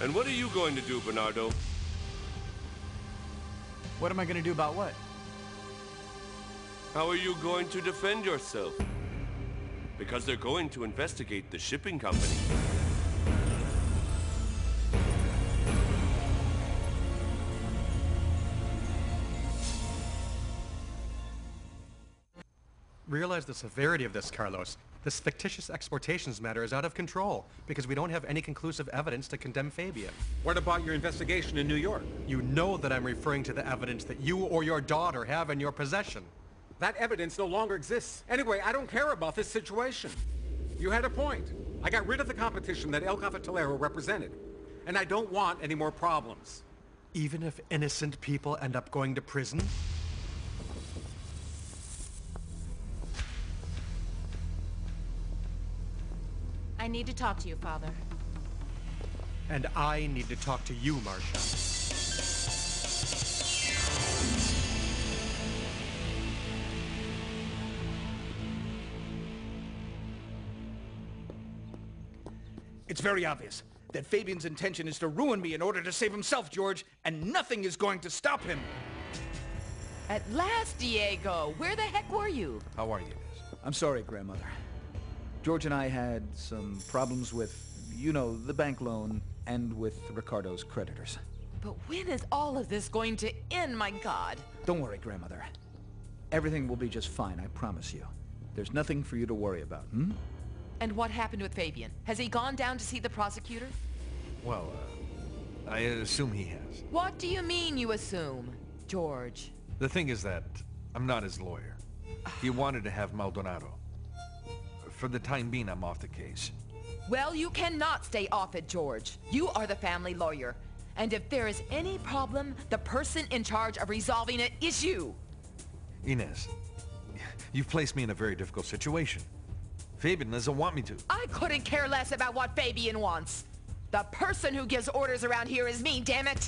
And what are you going to do, Bernardo? What am I going to do about what? How are you going to defend yourself? Because they're going to investigate the shipping company. Realize the severity of this, Carlos. This fictitious exportations matter is out of control because we don't have any conclusive evidence to condemn Fabian. What about your investigation in New York? You know that I'm referring to the evidence that you or your daughter have in your possession. That evidence no longer exists. Anyway, I don't care about this situation. You had a point. I got rid of the competition that El Cafetalero represented. And I don't want any more problems. Even if innocent people end up going to prison? I need to talk to you, Father. And I need to talk to you, Marcia. It's very obvious that Fabian's intention is to ruin me in order to save himself, George, and nothing is going to stop him. At last, Diego! Where the heck were you? How are you, Inez? I'm sorry, Grandmother. George and I had some problems with, you know, the bank loan and with Ricardo's creditors. But when is all of this going to end, my God? Don't worry, Grandmother. Everything will be just fine, I promise you. There's nothing for you to worry about, hmm? And what happened with Fabian? Has he gone down to see the prosecutor? Well, I assume he has. What do you mean, you assume, George? The thing is that I'm not his lawyer. He wanted to have Maldonado. For the time being, I'm off the case. Well, you cannot stay off it, George. You are the family lawyer. And if there is any problem, the person in charge of resolving it is you. Inez, you've placed me in a very difficult situation. Fabian doesn't want me to. I couldn't care less about what Fabian wants. The person who gives orders around here is me, damn it!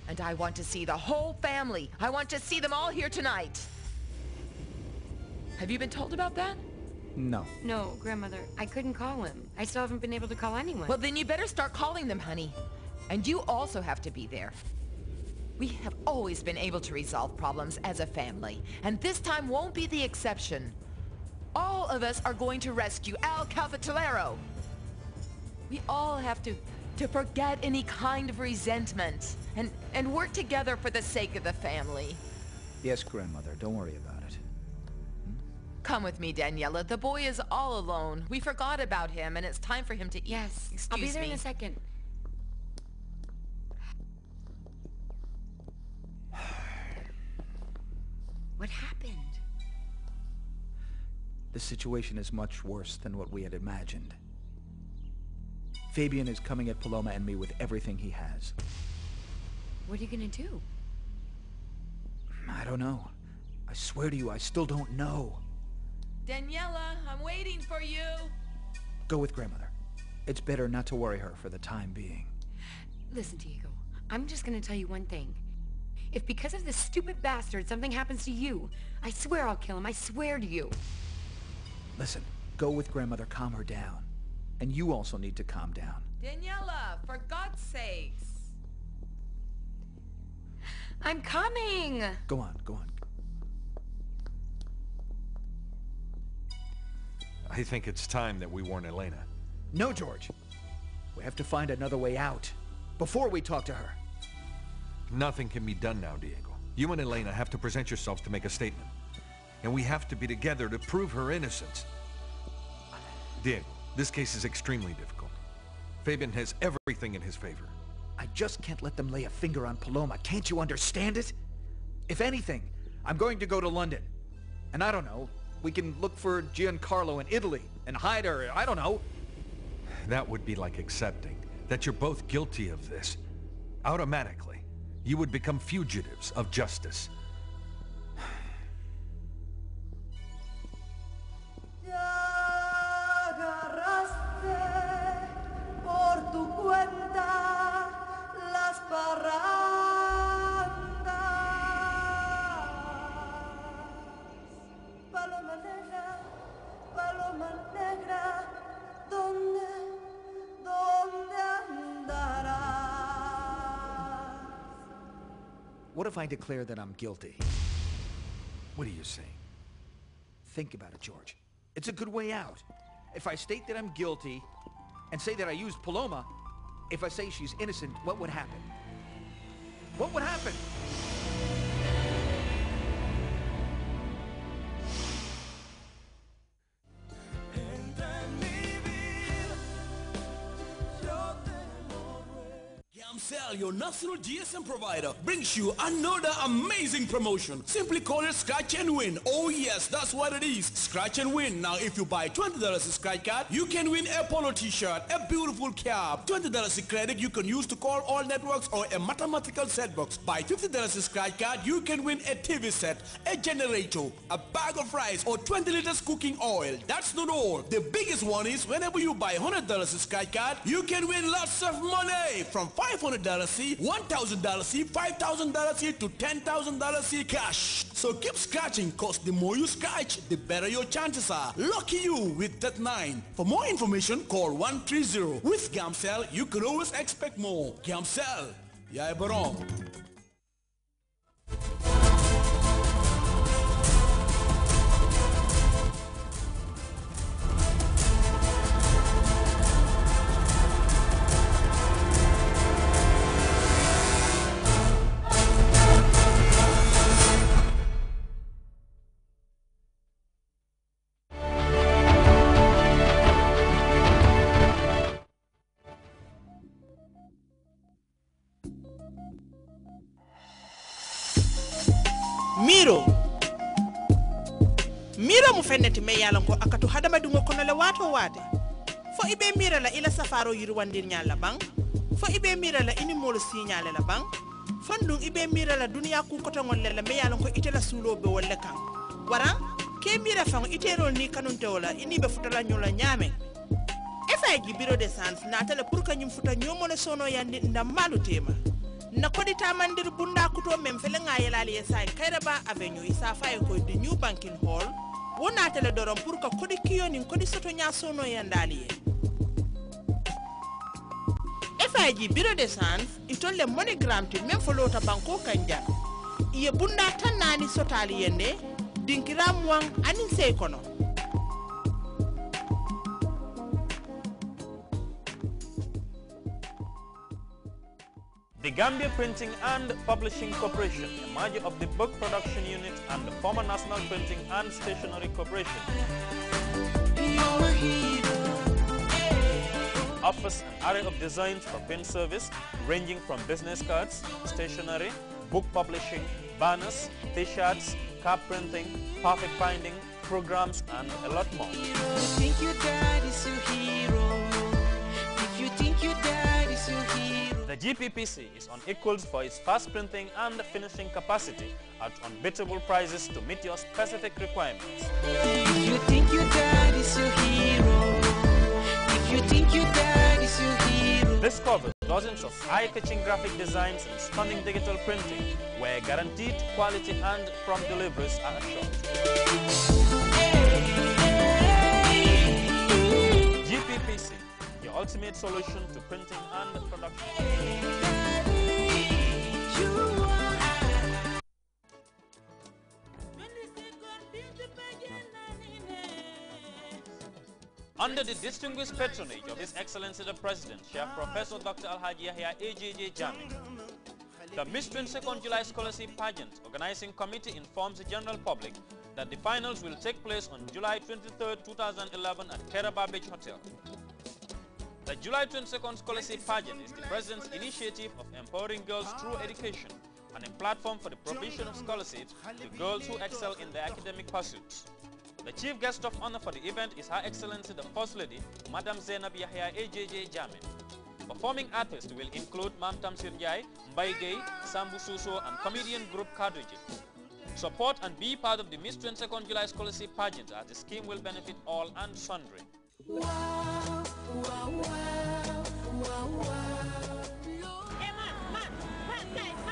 And I want to see the whole family. I want to see them all here tonight. Have you been told about that? No. No, Grandmother, I couldn't call him. I still haven't been able to call anyone. Well, then you better start calling them, honey. And you also have to be there. We have always been able to resolve problems as a family, and this time won't be the exception. All of us are going to rescue Al Cafetalero. We all have to forget any kind of resentment and work together for the sake of the family. Yes, Grandmother, don't worry about it. Come with me, Daniela. The boy is all alone. We forgot about him, and it's time for him to eat. Yes, Excuse I'll be there me. in a second. What happened? The situation is much worse than what we had imagined. Fabian is coming at Paloma and me with everything he has. What are you gonna do? I don't know. I swear to you, I still don't know. Daniela, I'm waiting for you. Go with Grandmother. It's better not to worry her for the time being. Listen, Diego, I'm just gonna tell you one thing. If because of this stupid bastard something happens to you, I swear I'll kill him. I swear to you. Listen, go with Grandmother, calm her down. And you also need to calm down. Daniela, for God's sakes. I'm coming! Go on, go on. I think it's time that we warn Elena. No, George. We have to find another way out before we talk to her. Nothing can be done now, Diego. You and Elena have to present yourselves to make a statement. And we have to be together to prove her innocence. Diego, this case is extremely difficult. Fabian has everything in his favor. I just can't let them lay a finger on Paloma. Can't you understand it? If anything, I'm going to go to London. And I don't know, we can look for Giancarlo in Italy and hide her, I don't know. That would be like accepting that you're both guilty of this. Automatically, you would become fugitives of justice. Paloma negra, ¿dónde andas? What if I declare that I'm guilty? What are you saying? Think about it, George. It's a good way out. If I state that I'm guilty and say that I used Paloma, if I say she's innocent, what would happen? What would happen? Gamcell, your national GSM provider, brings you another amazing promotion. Simply call it Scratch and Win. Oh yes, that's what it is. Scratch and Win. Now if you buy $20 a scratch card, you can win a polo t-shirt, a beautiful cap, $20 a credit you can use to call all networks, or a mathematical set box. Buy $50 a scratch card, you can win a TV set, a generator, a bag of rice, or 20 liters cooking oil. That's not all. The biggest one is whenever you buy $100 a scratch card, you can win lots of money, from $500 C, $1,000 C, $5,000 C to $10,000 C cash. So keep scratching, cause the more you scratch, the better your chances are. Lucky you with that 9. For more information, call 130. With Gamcell, you can always expect more. Gamcell, yai barong. miro mu fenneti me yalan ko akatu hadama dungo kono le wato wate fo ibe mira la ila safaro yirwandir nyala bang fo ibe mira la ini molo signale la bang fandung ibe mira la duniya ku koto ngol le me yalan ko itela sulo be wolle kan waran ke mira fang iterol ni kanunte wala ini be futala nyola nyame efaji biro de sans natale pour kanyum futa nyomone sono yandi ndam malu tema na kodi tamandir bunda kuto mem fele ngayelali yesay kayraba avenue isa fay ko the new banking hall wona tele dorom pour ka kodi kiyoni kodi soto nya sono yandali ye efaji biro de sans itolle monogram ti mem fo lota banko kanja iye bunda tan nani sotali yende dinkiram wang anin sey kono. The Gambia Printing and Publishing Corporation, a merger of the Book Production Unit and the former National Printing and Stationery Corporation, offers an array of designs for print service ranging from business cards, stationery, book publishing, banners, t-shirts, card printing, perfect binding, programs, and a lot more. If you think your dad is your hero, if you think your dad is your hero. The GPPC is on equals for its fast printing and finishing capacity at unbeatable prices to meet your specific requirements. If you think your dad is your hero, if you think your dad is your hero. This covers dozens of eye-catching graphic designs and stunning digital printing, where guaranteed quality and prompt deliveries are assured. GPPC, your ultimate solution to printing and production. Under the distinguished patronage of His Excellency the President, Chef Professor Dr. Alhaji Yahya AJJ Jammeh, the Miss 22nd July Scholarship Pageant Organizing Committee informs the general public that the finals will take place on July 23, 2011 at Keraba Beach Hotel. The July 22nd Scholarship Pageant is the President's initiative of empowering girls through education and a platform for the provision of scholarships to girls who excel in their academic pursuits. The chief guest of honor for the event is Her Excellency the First Lady, Madam Zainab Yahya AJJ Jammeh. Performing artists will include Mam Tamsir Njai, Mbai Gay, Sambu Suso, and comedian group Kaduji. Support and be part of the Miss 22nd July Scholarship Pageant, as the scheme will benefit all and sundry. Wow, wow, wow, wow, wow. Hey man, guys,